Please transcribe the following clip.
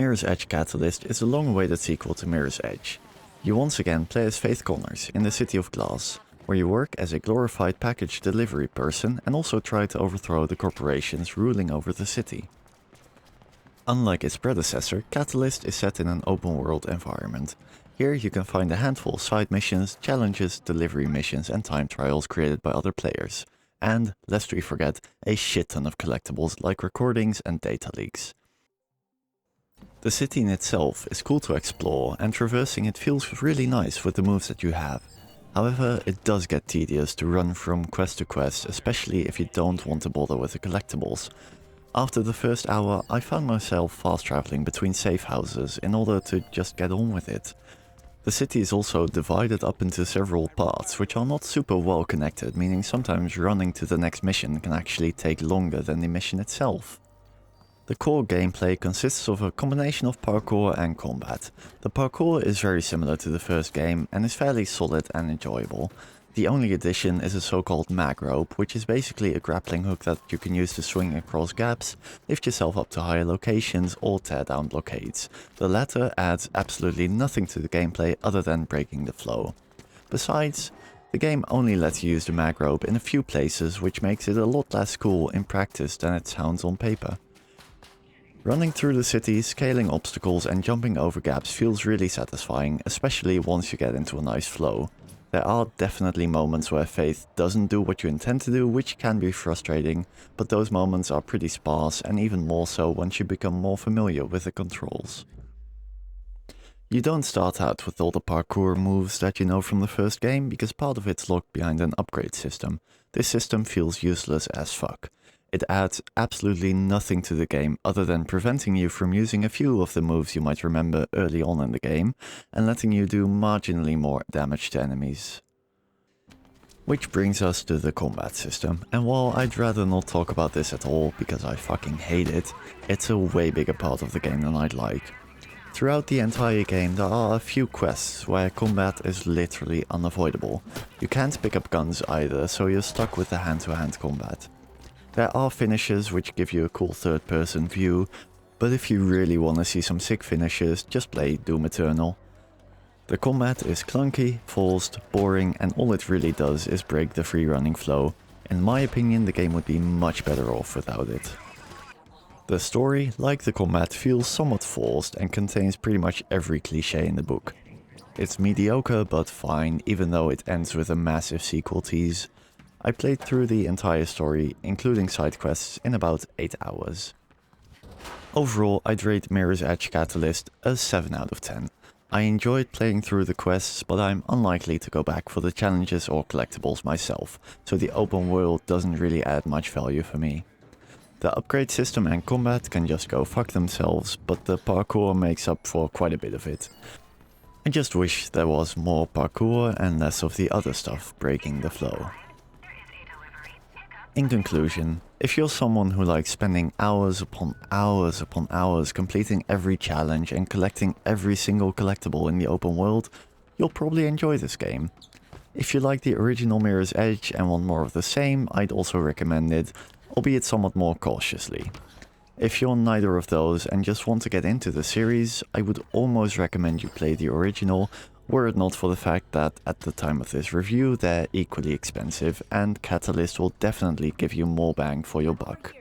Mirror's Edge Catalyst is a long-awaited sequel to Mirror's Edge. You once again play as Faith Connors in the City of Glass, where you work as a glorified package delivery person and also try to overthrow the corporations ruling over the city. Unlike its predecessor, Catalyst is set in an open-world environment. Here you can find a handful of side missions, challenges, delivery missions and time trials created by other players. And, lest we forget, a shit ton of collectibles like recordings and data leaks. The city in itself is cool to explore, and traversing it feels really nice with the moves that you have. However, it does get tedious to run from quest to quest, especially if you don't want to bother with the collectibles. After the first hour, I found myself fast traveling between safe houses in order to just get on with it. The city is also divided up into several parts, which are not super well connected, meaning sometimes running to the next mission can actually take longer than the mission itself. The core gameplay consists of a combination of parkour and combat. The parkour is very similar to the first game and is fairly solid and enjoyable. The only addition is a so-called mag rope, which is basically a grappling hook that you can use to swing across gaps, lift yourself up to higher locations or tear down blockades. The latter adds absolutely nothing to the gameplay other than breaking the flow. Besides, the game only lets you use the mag rope in a few places, which makes it a lot less cool in practice than it sounds on paper. Running through the city, scaling obstacles and jumping over gaps feels really satisfying, especially once you get into a nice flow. There are definitely moments where Faith doesn't do what you intend to do, which can be frustrating, but those moments are pretty sparse and even more so once you become more familiar with the controls. You don't start out with all the parkour moves that you know from the first game, because part of it's locked behind an upgrade system. This system feels useless as fuck. It adds absolutely nothing to the game other than preventing you from using a few of the moves you might remember early on in the game and letting you do marginally more damage to enemies. Which brings us to the combat system, and while I'd rather not talk about this at all because I fucking hate it, it's a way bigger part of the game than I'd like. Throughout the entire game there are a few quests where combat is literally unavoidable. You can't pick up guns either, so you're stuck with the hand-to-hand combat. There are finishes which give you a cool third-person view, but if you really want to see some sick finishes, just play Doom Eternal. The combat is clunky, forced, boring, and all it really does is break the free-running flow. In my opinion, the game would be much better off without it. The story, like the combat, feels somewhat forced and contains pretty much every cliché in the book. It's mediocre but fine, even though it ends with a massive sequel tease. I played through the entire story, including side quests, in about 8 hours. Overall, I'd rate Mirror's Edge Catalyst a 7 out of 10. I enjoyed playing through the quests, but I'm unlikely to go back for the challenges or collectibles myself, so the open world doesn't really add much value for me. The upgrade system and combat can just go fuck themselves, but the parkour makes up for quite a bit of it. I just wish there was more parkour and less of the other stuff breaking the flow. In conclusion, if you're someone who likes spending hours upon hours completing every challenge and collecting every single collectible in the open world, you'll probably enjoy this game. If you like the original Mirror's Edge and want more of the same, I'd also recommend it, albeit somewhat more cautiously. If you're neither of those and just want to get into the series, I would almost recommend you play the original, were it not for the fact that at the time of this review they're equally expensive and Catalyst will definitely give you more bang for your buck.